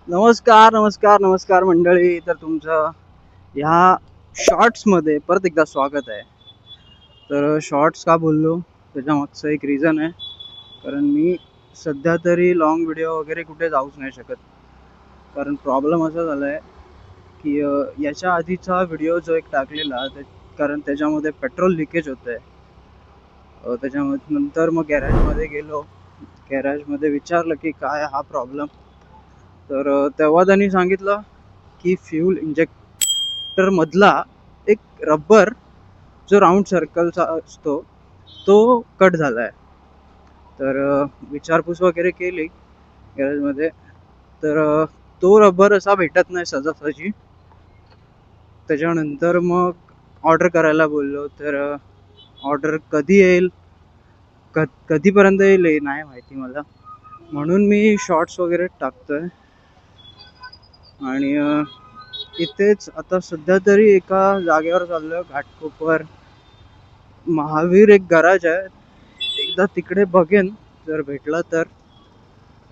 नमस्कार नमस्कार नमस्कार मंडळी. तर तुमचं ह्या शॉर्ट्समध्ये परत एकदा स्वागत आहे. तर शॉर्ट्स का बोललो त्याच्यामागचं एक रिझन आहे. कारण मी सध्या तरी लॉंग व्हिडिओ वगैरे कुठे जाऊच नाही शकत. कारण प्रॉब्लेम असा झाला आहे की याच्या आधीचा व्हिडिओ जो एक टाकलेला कारण त्याच्यामध्ये पेट्रोल लिकेज होतं आहे. त्याच्यामध्ये नंतर मग गॅरेजमध्ये गेलो. गॅरेजमध्ये विचारलं की काय हा प्रॉब्लेम. तर तेव्हा त्यांनी सांगितलं की फ्यूल इंजेक्टर मधला एक रबर जो राऊंड सर्कलचा असतो तो कट झाला आहे. तर विचारपूस वगैरे केली गॅरेजमध्ये. तर तो रबर असा भेटत नाही सहजासहजी. त्याच्यानंतर मग ऑर्डर करायला बोललो. तर ऑर्डर कधी येईल कधीपर्यंत येईल हे नाही माहिती मला. म्हणून मी शॉर्ट्स वगैरे टाकतोय. आणि इथेच आता सध्या तरी एका जागेवर चाललोय घाटकोपर. महावीर एक गराज आहे, एकदा तिकडे बघेन जर भेटला तर.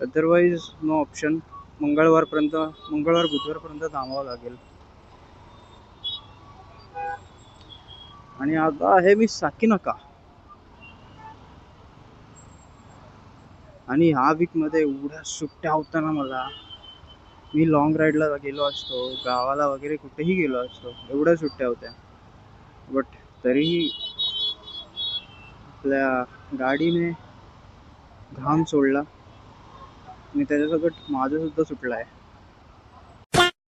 Otherwise no option. मंगळवार बुधवारपर्यंत थांबावं लागेल. आणि आता आहे मी साकीनाका. आणि ह्या वीक मध्ये एवढ्या सुट्ट्या होत्या ना मला. मी लॉंग राईडला गेलो असतो, गावाला वगैरे कुठेही गेलो असतो, एवढ्या सुट्ट्या होत्या. बट तरीही आपल्या गाडीने घाम सोडला आणि त्याच्यासोबत माझं सुद्धा सुटला आहे.